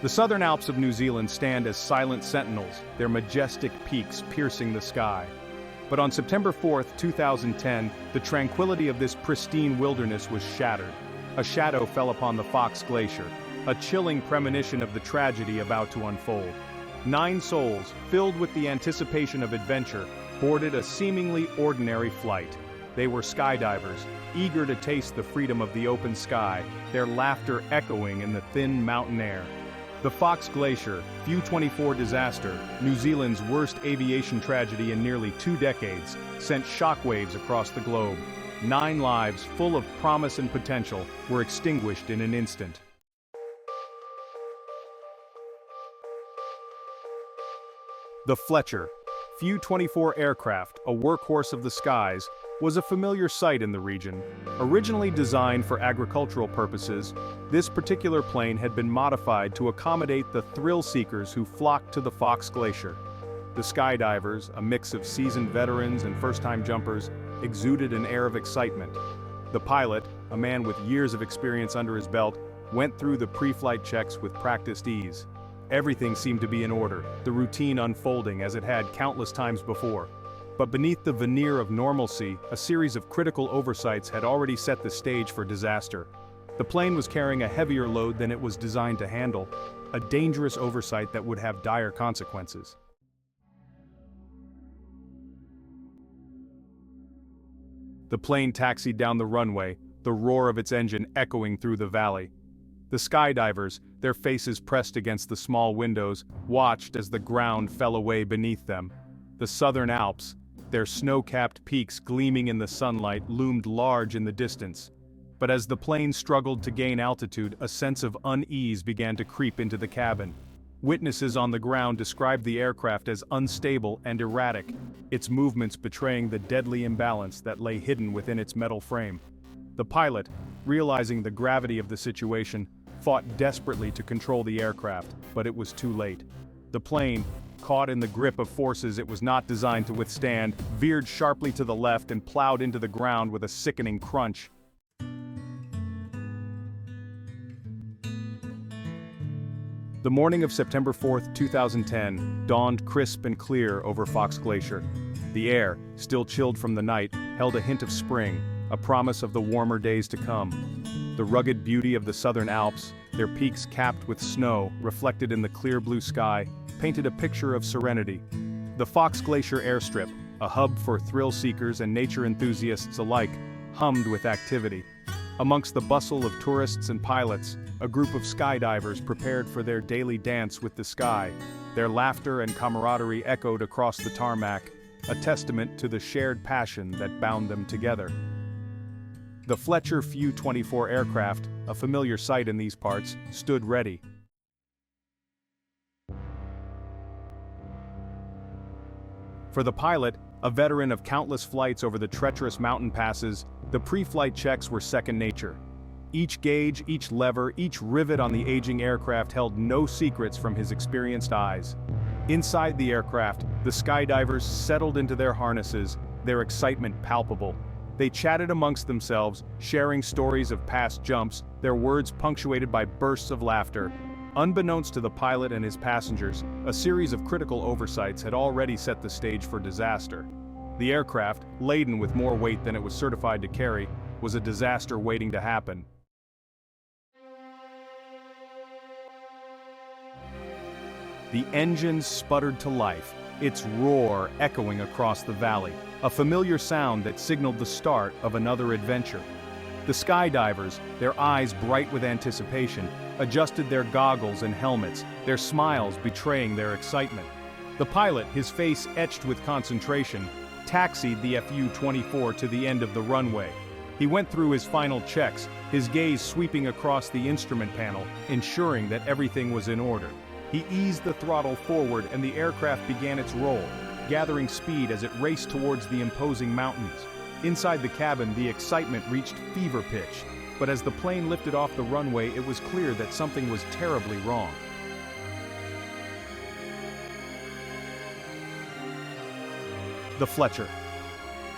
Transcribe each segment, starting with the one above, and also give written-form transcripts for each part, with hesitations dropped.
The Southern Alps of New Zealand stand as silent sentinels, their majestic peaks piercing the sky. But on September 4, 2010, the tranquility of this pristine wilderness was shattered. A shadow fell upon the Fox Glacier, a chilling premonition of the tragedy about to unfold. 9 souls, filled with the anticipation of adventure, boarded a seemingly ordinary flight. They were skydivers, eager to taste the freedom of the open sky, their laughter echoing in the thin mountain air. The Fox Glacier FU-24 disaster, New Zealand's worst aviation tragedy in nearly 2 decades, sent shockwaves across the globe. 9 lives, full of promise and potential, were extinguished in an instant. The Fletcher FU-24 aircraft, a workhorse of the skies, was a familiar sight in the region. Originally designed for agricultural purposes, this particular plane had been modified to accommodate the thrill-seekers who flocked to the Fox Glacier. The skydivers, a mix of seasoned veterans and first-time jumpers, exuded an air of excitement. The pilot, a man with years of experience under his belt, went through the pre-flight checks with practiced ease. Everything seemed to be in order, the routine unfolding as it had countless times before. But beneath the veneer of normalcy, a series of critical oversights had already set the stage for disaster. The plane was carrying a heavier load than it was designed to handle, a dangerous oversight that would have dire consequences. The plane taxied down the runway, the roar of its engine echoing through the valley. The skydivers, their faces pressed against the small windows, watched as the ground fell away beneath them. The Southern Alps, their snow-capped peaks gleaming in the sunlight, loomed large in the distance. But as the plane struggled to gain altitude, a sense of unease began to creep into the cabin. Witnesses on the ground described the aircraft as unstable and erratic, its movements betraying the deadly imbalance that lay hidden within its metal frame. The pilot, realizing the gravity of the situation, fought desperately to control the aircraft, but it was too late. The plane, caught in the grip of forces it was not designed to withstand, veered sharply to the left and plowed into the ground with a sickening crunch. The morning of September 4, 2010, dawned crisp and clear over Fox Glacier. The air, still chilled from the night, held a hint of spring, a promise of the warmer days to come. The rugged beauty of the Southern Alps, their peaks capped with snow, reflected in the clear blue sky, painted a picture of serenity. The Fox Glacier airstrip, a hub for thrill-seekers and nature enthusiasts alike, hummed with activity. Amongst the bustle of tourists and pilots, a group of skydivers prepared for their daily dance with the sky. Their laughter and camaraderie echoed across the tarmac, a testament to the shared passion that bound them together. The Fletcher FU-24 aircraft, a familiar sight in these parts, stood ready. For the pilot, a veteran of countless flights over the treacherous mountain passes, the pre-flight checks were second nature. Each gauge, each lever, each rivet on the aging aircraft held no secrets from his experienced eyes. Inside the aircraft, the skydivers settled into their harnesses, their excitement palpable. They chatted amongst themselves, sharing stories of past jumps, their words punctuated by bursts of laughter. Unbeknownst to the pilot and his passengers, a series of critical oversights had already set the stage for disaster. The aircraft, laden with more weight than it was certified to carry, was a disaster waiting to happen. The engine sputtered to life, its roar echoing across the valley, a familiar sound that signaled the start of another adventure. The skydivers, their eyes bright with anticipation, adjusted their goggles and helmets, their smiles betraying their excitement. The pilot, his face etched with concentration, taxied the FU-24 to the end of the runway. He went through his final checks, his gaze sweeping across the instrument panel, ensuring that everything was in order. He eased the throttle forward and the aircraft began its roll, gathering speed as it raced towards the imposing mountains. Inside the cabin, the excitement reached fever pitch, but as the plane lifted off the runway, it was clear that something was terribly wrong. The Fletcher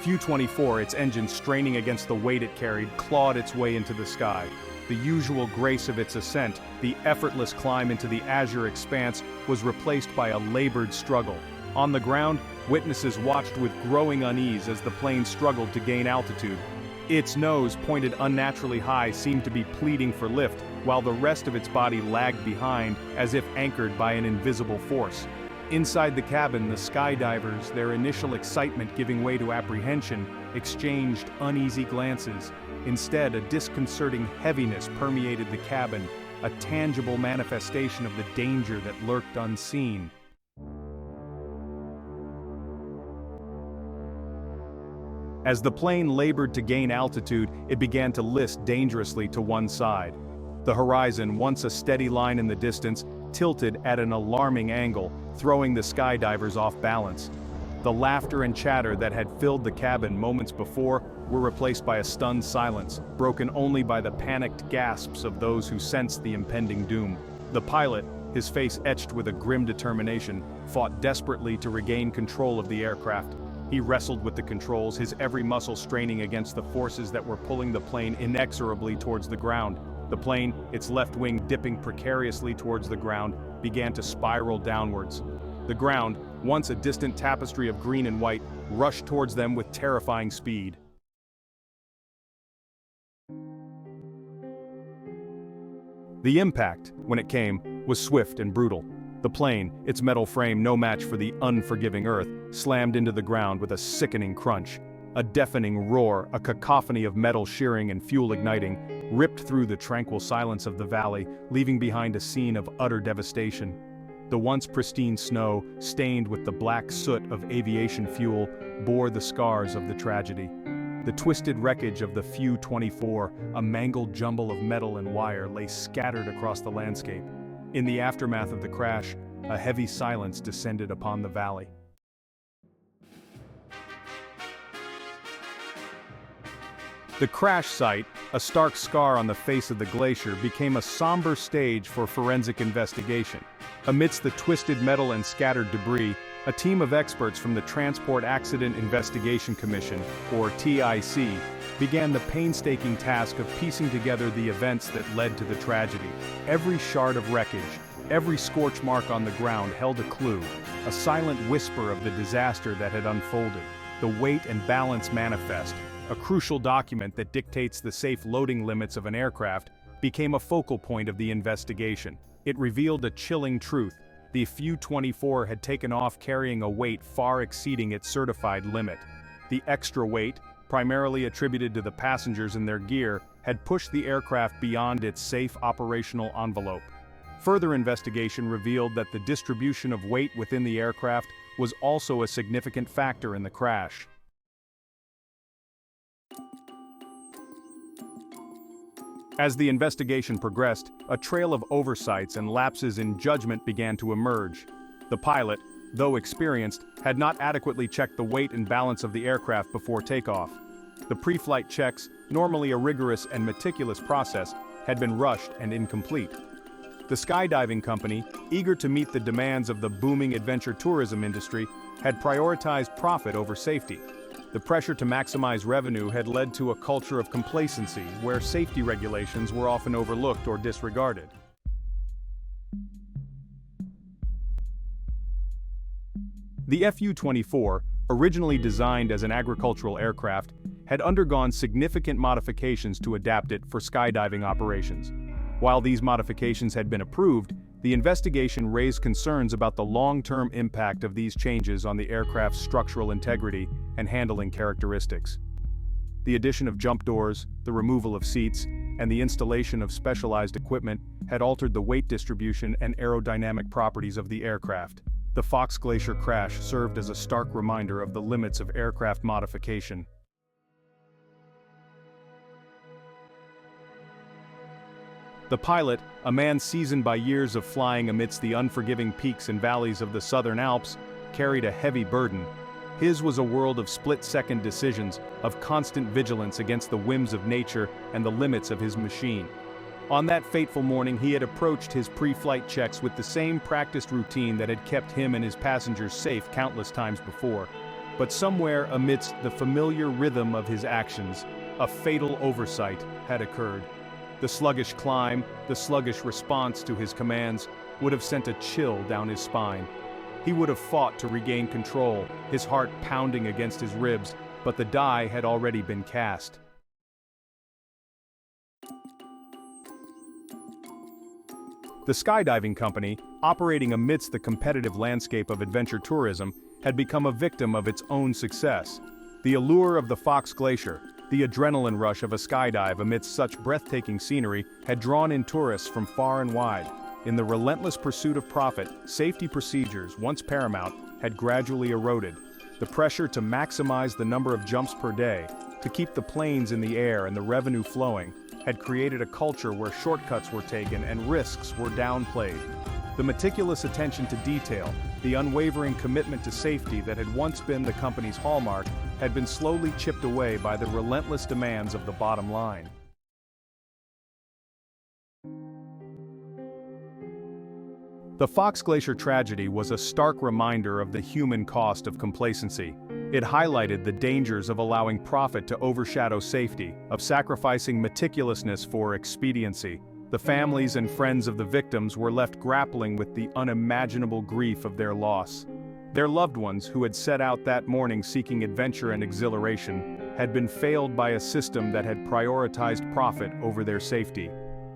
FU-24, its engine straining against the weight it carried, clawed its way into the sky. the usual grace of its ascent, the effortless climb into the azure expanse was replaced by a labored struggle. On the ground, witnesses watched with growing unease as the plane struggled to gain altitude. Its nose, pointed unnaturally high, seemed to be pleading for lift, while the rest of its body lagged behind, as if anchored by an invisible force. Inside the cabin, the skydivers, their initial excitement giving way to apprehension, exchanged uneasy glances. Instead, a disconcerting heaviness permeated the cabin, a tangible manifestation of the danger that lurked unseen. As the plane labored to gain altitude, it began to list dangerously to one side. The horizon, once a steady line in the distance, tilted at an alarming angle, throwing the skydivers off balance. The laughter and chatter that had filled the cabin moments before were replaced by a stunned silence, broken only by the panicked gasps of those who sensed the impending doom. The pilot, his face etched with a grim determination, fought desperately to regain control of the aircraft. He wrestled with the controls, his every muscle straining against the forces that were pulling the plane inexorably towards the ground. The plane, its left wing dipping precariously towards the ground, began to spiral downwards. The ground, once a distant tapestry of green and white, rushed towards them with terrifying speed. The impact, when it came, was swift and brutal. The plane, its metal frame no match for the unforgiving earth, slammed into the ground with a sickening crunch. A deafening roar, a cacophony of metal shearing and fuel igniting, ripped through the tranquil silence of the valley, leaving behind a scene of utter devastation. The once pristine snow, stained with the black soot of aviation fuel, bore the scars of the tragedy. The twisted wreckage of the FU-24, a mangled jumble of metal and wire, lay scattered across the landscape. In the aftermath of the crash, a heavy silence descended upon the valley. The crash site, a stark scar on the face of the glacier, became a somber stage for forensic investigation. Amidst the twisted metal and scattered debris, a team of experts from the Transport Accident Investigation Commission, or TIC, began the painstaking task of piecing together the events that led to the tragedy. Every shard of wreckage, every scorch mark on the ground held a clue, a silent whisper of the disaster that had unfolded. The weight and balance manifest, a crucial document that dictates the safe loading limits of an aircraft, became a focal point of the investigation. It revealed a chilling truth. The FU-24 had taken off carrying a weight far exceeding its certified limit. The extra weight, primarily attributed to the passengers and their gear, had pushed the aircraft beyond its safe operational envelope. Further investigation revealed that the distribution of weight within the aircraft was also a significant factor in the crash. As the investigation progressed, a trail of oversights and lapses in judgment began to emerge. The pilot, though experienced, had not adequately checked the weight and balance of the aircraft before takeoff. The pre-flight checks, normally a rigorous and meticulous process, had been rushed and incomplete. The skydiving company, eager to meet the demands of the booming adventure tourism industry, had prioritized profit over safety. The pressure to maximize revenue had led to a culture of complacency where safety regulations were often overlooked or disregarded. The FU-24, originally designed as an agricultural aircraft, had undergone significant modifications to adapt it for skydiving operations. While these modifications had been approved, the investigation raised concerns about the long-term impact of these changes on the aircraft's structural integrity and handling characteristics. The addition of jump doors, the removal of seats, and the installation of specialized equipment had altered the weight distribution and aerodynamic properties of the aircraft. The Fox Glacier crash served as a stark reminder of the limits of aircraft modification. The pilot, a man seasoned by years of flying amidst the unforgiving peaks and valleys of the Southern Alps, carried a heavy burden. His was a world of split-second decisions, of constant vigilance against the whims of nature and the limits of his machine. On that fateful morning, he had approached his pre-flight checks with the same practiced routine that had kept him and his passengers safe countless times before. But somewhere amidst the familiar rhythm of his actions, a fatal oversight had occurred. The sluggish climb, the sluggish response to his commands, would have sent a chill down his spine. He would have fought to regain control, his heart pounding against his ribs, but the die had already been cast. The skydiving company, operating amidst the competitive landscape of adventure tourism, had become a victim of its own success. The allure of the Fox Glacier, the adrenaline rush of a skydive amidst such breathtaking scenery, had drawn in tourists from far and wide. In the relentless pursuit of profit, safety procedures, once paramount, had gradually eroded. The pressure to maximize the number of jumps per day, to keep the planes in the air and the revenue flowing, had created a culture where shortcuts were taken and risks were downplayed. The meticulous attention to detail, the unwavering commitment to safety that had once been the company's hallmark, had been slowly chipped away by the relentless demands of the bottom line. The Fox Glacier tragedy was a stark reminder of the human cost of complacency. It highlighted the dangers of allowing profit to overshadow safety, of sacrificing meticulousness for expediency. The families and friends of the victims were left grappling with the unimaginable grief of their loss. Their loved ones, who had set out that morning seeking adventure and exhilaration, had been failed by a system that had prioritized profit over their safety.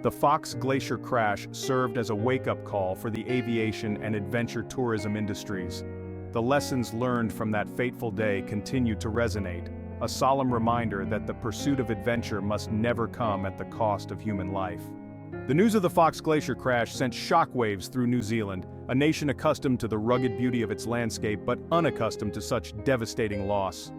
The Fox Glacier crash served as a wake-up call for the aviation and adventure tourism industries. The lessons learned from that fateful day continue to resonate, a solemn reminder that the pursuit of adventure must never come at the cost of human life. The news of the Fox Glacier crash sent shockwaves through New Zealand, a nation accustomed to the rugged beauty of its landscape but unaccustomed to such devastating loss.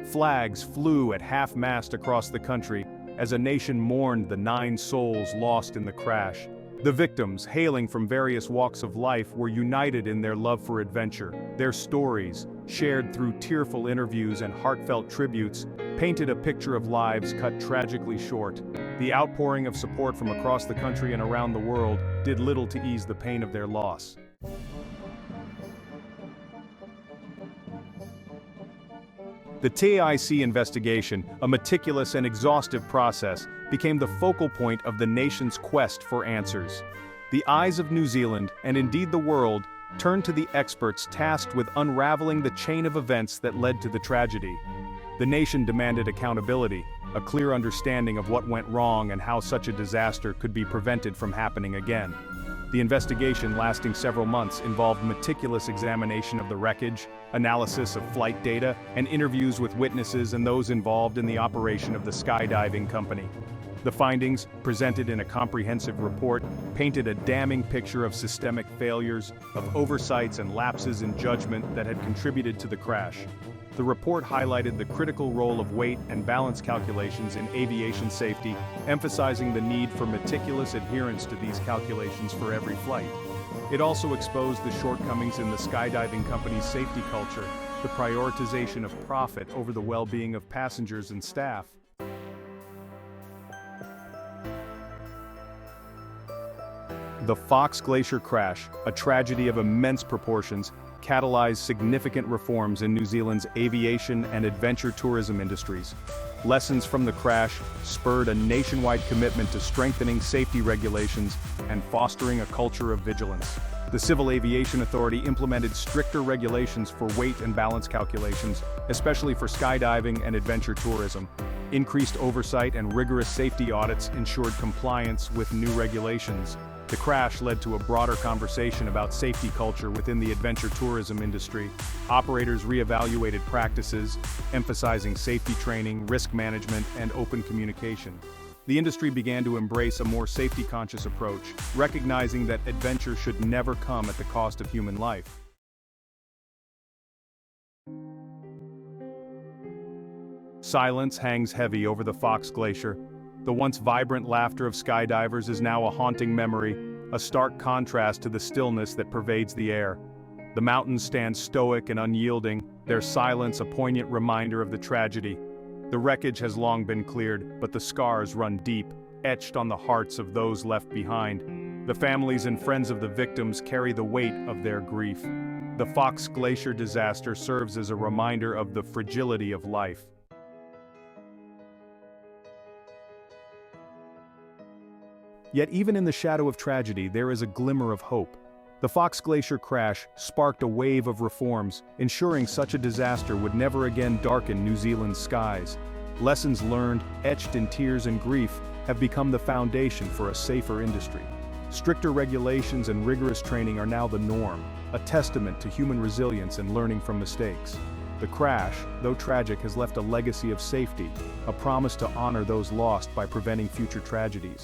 Flags flew at half-mast across the country as a nation mourned the 9 souls lost in the crash. The victims, hailing from various walks of life, were united in their love for adventure. Their stories, shared through tearful interviews and heartfelt tributes, painted a picture of lives cut tragically short. The outpouring of support from across the country and around the world did little to ease the pain of their loss. The TIC investigation, a meticulous and exhaustive process, became the focal point of the nation's quest for answers. The eyes of New Zealand, and indeed the world, turned to the experts tasked with unraveling the chain of events that led to the tragedy. The nation demanded accountability, a clear understanding of what went wrong and how such a disaster could be prevented from happening again. The investigation, lasting several months, involved meticulous examination of the wreckage, analysis of flight data, and interviews with witnesses and those involved in the operation of the skydiving company. The findings, presented in a comprehensive report, painted a damning picture of systemic failures, of oversights and lapses in judgment that had contributed to the crash. The report highlighted the critical role of weight and balance calculations in aviation safety, emphasizing the need for meticulous adherence to these calculations for every flight. It also exposed the shortcomings in the skydiving company's safety culture, the prioritization of profit over the well-being of passengers and staff. The Fox Glacier crash, a tragedy of immense proportions, catalyzed significant reforms in New Zealand's aviation and adventure tourism industries. Lessons from the crash spurred a nationwide commitment to strengthening safety regulations and fostering a culture of vigilance. The Civil Aviation Authority implemented stricter regulations for weight and balance calculations, especially for skydiving and adventure tourism. Increased oversight and rigorous safety audits ensured compliance with new regulations. The crash led to a broader conversation about safety culture within the adventure tourism industry. Operators reevaluated practices, emphasizing safety training, risk management, and open communication. The industry began to embrace a more safety-conscious approach, recognizing that adventure should never come at the cost of human life. Silence hangs heavy over the Fox Glacier. The once vibrant laughter of skydivers is now a haunting memory, a stark contrast to the stillness that pervades the air. The mountains stand stoic and unyielding, their silence a poignant reminder of the tragedy. The wreckage has long been cleared, but the scars run deep, etched on the hearts of those left behind. The families and friends of the victims carry the weight of their grief. The Fox Glacier disaster serves as a reminder of the fragility of life. Yet even in the shadow of tragedy, there is a glimmer of hope. The Fox Glacier crash sparked a wave of reforms, ensuring such a disaster would never again darken New Zealand's skies. Lessons learned, etched in tears and grief, have become the foundation for a safer industry. Stricter regulations and rigorous training are now the norm, a testament to human resilience and learning from mistakes. The crash, though tragic, has left a legacy of safety, a promise to honor those lost by preventing future tragedies.